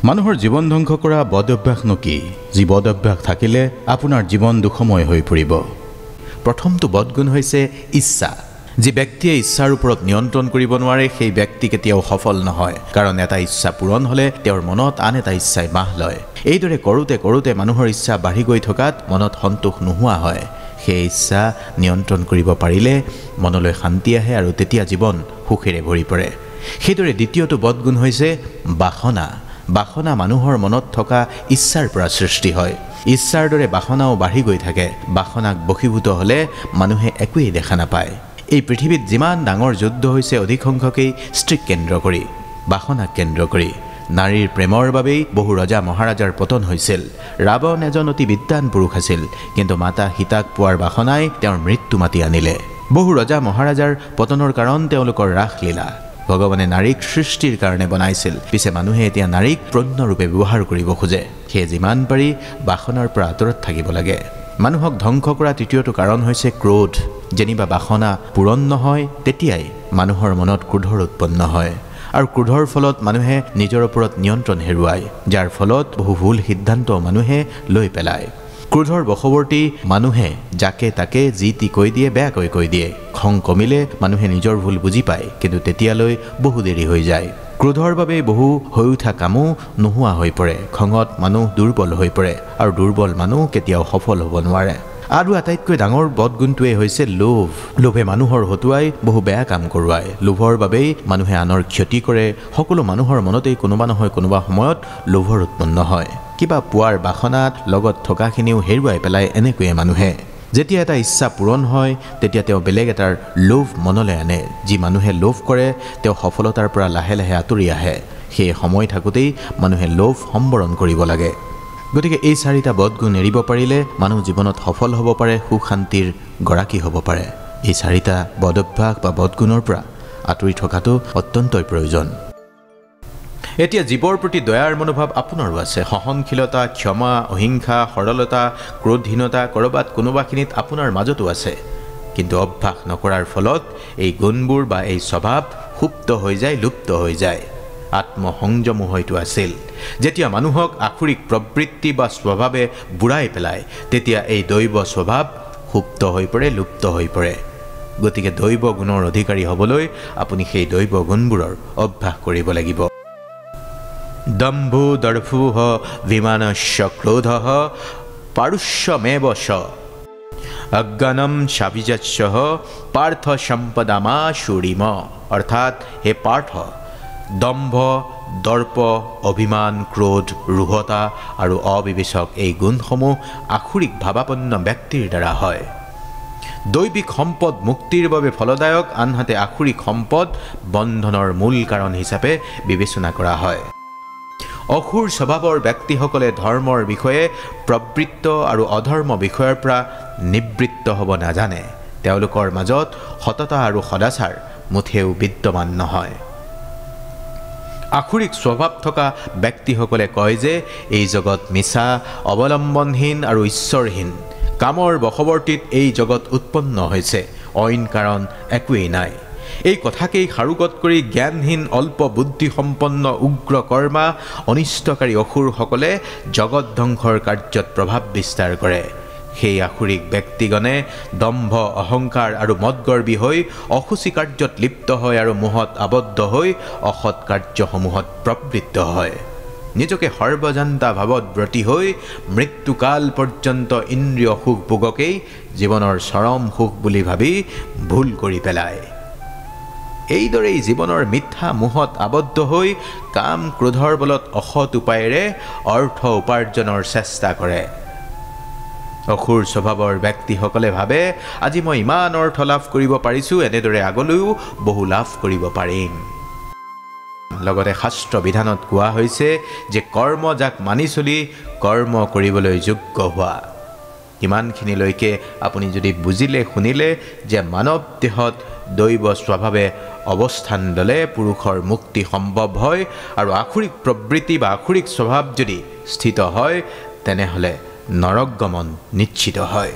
মানুহৰ জীৱন ধ্বংস কৰা বদ অভ্যাসনো কি যি বদ অভ্যাস থাকিলে আপোনাৰ জীৱন দুখময় হৈ পৰিব প্ৰথমটো বদগুণ হৈছে ইচ্ছা যে ব্যক্তিয়ে ইচ্ছাৰ ওপৰত নিয়ন্ত্ৰণ কৰিব নোৱাৰে সেই ব্যক্তি কেতিয়াও সফল নহয় কাৰণ এটা ইচ্ছা পূৰণ হলে তেওঁৰ মনত আন এটা ইচ্ছাই বাহ লয় এইদৰে কৰোতে কৰোতে মানুহৰ ইচ্ছা বাঢ়ি গৈ থকাত মনত সন্তোষ নোহোৱা হয় সেই ইচ্ছা নিয়ন্ত্ৰণ কৰিব পাৰিলে মনলৈ শান্তি আহে আৰু তেতিয়া জীৱন সুখেৰে ভৰি পৰে সেইদৰে দ্বিতীয়টো বদগুণ হৈছে বাসনা বাসনা মানুহৰ মনত থকা ইচ্ছাৰ পৰা সৃষ্টি হয় ইচ্ছাৰ দৰে বাসনাও বাঢ়ি গৈ থাকে বাসনাক বশীভূত হলে মানুহে একোৱেই দেখা নাপায় এই পৃথিৱীত যিমান ডাঙৰ যুদ্ধ হৈছে অধিকসংখ্যকেই স্ত্ৰীক কেন্দ্ৰ কৰি বাসনাক কেন্দ্ৰ কৰি নাৰীৰ প্ৰেমৰ বাবেই বহু ৰজা মহাৰাজাৰ পতন হৈছিল ৰাৱণ এজন অতি বিদ্বান পুৰুষ আছিল কিন্তু মাতা সীতাক পোৱাৰ বাসনাই তেওঁৰ মৃত্যু মাতি আনিলে বহু ৰজা মহাৰাজাৰ পতনৰ কাৰণ তেওঁলোকৰ ৰাসলীলা ভগৱানে নাৰীক সৃষ্টিৰ কাৰণে বনাইছিল পিছে মানুহে এতিয়া নাৰীক পণ্যৰূপে ব্যৱহাৰ কৰিব খোজে সেয়ে যিমান পাৰি বাসনাৰ পৰা আঁতৰত থাকিব লাগে মানুহক ধ্বংস কৰা তৃতীয়টো কাৰণ হৈছে ক্ৰোধ যেনিবা বাসনা পূৰণ নহয় তেতিয়াই মানুহৰ মনত ক্ৰোধৰ উৎপন্ন হয় আৰু ক্ৰোধৰ ফলত মানুহে নিজৰ ওপৰত নিয়ন্ত্ৰণ হেৰুৱায় যাৰ ফলত বহু ভুল সিদ্ধান্ত মানুহে লৈ পেলায় ক্ৰোধৰ বশৱৰ্তী মানুহে যাকে তাকে যি টি কৈ দিয়ে বেয়াকৈ কৈ দিয়ে খং কমিলে মানুহে নিজৰ ভুল বুজি পায় কিন্তু তেতিয়ালৈ বহু দেৰি হৈ যায় ক্ৰোধৰ বাবে বহু হৈ উঠা কামো নোহোৱা হৈ পৰে খঙত মানুহ দুৰ্বল হৈ পৰে আৰু দুৰ্বল মানুহ কেতিয়াও সফল হ'ব নোৱাৰে আৰু আটাইতকৈ ডাঙৰ বদগুণটোৱে হৈছে লোভ লোভে মানুহৰ হতুৱাই বহু বেয়া কাম কৰোৱায় লোভৰ বাবেই মানুহে আনৰ ক্ষতি কৰে সকলো মানুহৰ মনতেই কোনোবা নহয় কোনোবা সময়ত লোভৰ উৎপন্ন হয় কিবা পোৱাৰ বাসনাত লগত থকাখিনিও হেৰুৱাই পেলাই এনেকৈয়ে মানুহে যেতিয়া এটা ইচ্ছা পূৰণ হয় তেতিয়া তেওঁ বেলেগ এটাৰ লোভ মনলৈ আনে যি মানুহে লোভ কৰে তেওঁ সফলতাৰ পৰা লাহে লাহে আঁতৰি আহে সেই সময় থাকোঁতেই মানুহে লোভ সম্বৰণ কৰিব লাগে গতিকে এই চাৰিটা বদগুণ এৰিব পাৰিলে মানুহ জীৱনত সফল হ'ব পাৰে সুখ শান্তিৰ গৰাকী হ'ব পাৰে এই চাৰিটা বদ অভ্যাস বা বদগুণৰ পৰা আঁতৰি থকাটো অত্যন্তই প্ৰয়োজন এতিয়া জীৱৰ প্ৰতি দয়াৰ মনোভাৱ আপোনাৰো আছে সহনশীলতা ক্ষমা অহিংসা সৰলতা ক্ৰোধহীনতা কৰবাত কোনোবাখিনিত আপোনাৰ মাজতো আছে কিন্তু অভ্যাস নকৰাৰ ফলত এই গুণবোৰ বা এই স্বভাৱ সুপ্ত হৈ যায় লুপ্ত হৈ যায় আত্মসংযম হয়তো আছিল যেতিয়া মানুহক আখৰিক প্ৰবৃত্তি বা স্বভাৱে বুঢ়াই পেলায় তেতিয়া এই দৈৱ স্বভাৱ সুপ্ত হৈ পৰে লুপ্ত হৈ পৰে গতিকে দৈৱ গুণৰ অধিকাৰী হ'বলৈ আপুনি সেই দৈৱ গুণবোৰৰ অভ্যাস কৰিব লাগিব দম্ভো দৰ্ভোহ বিমানস্য ক্ৰোধঃ পাৰুষ্যমেৱ চ অজ্ঞানম শাবিজস্য পাৰ্থ সম্পদামাশুৰিম অৰ্থাৎ হে পাৰ্থ দম্ভ দৰ্প অভিমান ক্ৰোধ ৰুহতা আৰু অবিবেচক এই গুণসমূহ আখৰিক ভাৱাপন্ন ব্যক্তিৰ দ্বাৰা হয় দৈবিক সম্পদ মুক্তিৰ বাবে ফলদায়ক আনহাতে আখৰিক সম্পদ বন্ধনৰ মূল কাৰণ হিচাপে বিবেচনা কৰা হয় অসুৰ স্বভাৱৰ ব্যক্তিসকলে ধৰ্মৰ বিষয়ে প্ৰবৃত্ত আৰু অধৰ্ম বিষয়ৰ পৰা নিবৃত্ত হ'ব নাজানে তেওঁলোকৰ মাজত সততা আৰু সদাচাৰ মুঠেও বিদ্যমান নহয় আখৰিক স্বভাৱ থকা ব্যক্তিসকলে কয় যে এই জগত মিছা অৱলম্বনহীন আৰু ঈশ্বৰহীন কামৰ বশৱৰ্তীত এই জগত উৎপন্ন হৈছে অইন কাৰণ একোৱেই নাই এই কথাকেই সাৰুগত কৰি জ্ঞানহীন অল্প বুদ্ধি সম্পন্ন উগ্ৰ কৰ্মা অনিষ্টকাৰী অসুৰসকলে জগত ধ্বংসৰ কাৰ্যত প্ৰভাৱ বিস্তাৰ কৰে সেই আখৰিক ব্যক্তিগণে দম্ভ অহংকাৰ আৰু মদগৰ্বী হৈ অসুচি কাৰ্যত লিপ্ত হয় আৰু মোহত আবদ্ধ হৈ অসৎ কাৰ্যসমূহত প্ৰবৃত্ত হয় নিজকে সৰ্বজান্তা ভাৱত ব্ৰতী হৈ মৃত্যুকাল পৰ্যন্ত ইন্দ্ৰিয় সুখ ভোগকেই জীৱনৰ চৰম সুখ বুলি ভাবি ভুল কৰি পেলায় এইদৰেই জীৱনৰ মিথ্যা মোহত আবদ্ধ হৈ কাম ক্ৰোধৰ বলত অসৎ উপায়েৰে অৰ্থ উপাৰ্জনৰ চেষ্টা কৰে অসুৰ স্বভাৱৰ ব্যক্তিসকলে ভাবে আজি মই ইমান অৰ্থ লাভ কৰিব পাৰিছোঁ এনেদৰে আগলৈও বহু লাভ কৰিব পাৰিম লগতে শাস্ত্ৰ বিধানত কোৱা হৈছে যে কৰ্ম যাক মানি চলি কৰ্ম কৰিবলৈ যোগ্য হোৱা কিমানখিনিলৈকে আপুনি যদি বুজিলে শুনিলে যে মানৱ দেহত দৈৱ স্বভাৱে অৱস্থান ল'লে পুৰুষৰ মুক্তি সম্ভৱ হয় আৰু আখৰিক প্ৰবৃত্তি বা আখৰিক স্বভাৱ যদি স্থিত হয় তেনেহ'লে নৰক গমন নিশ্চিত হয়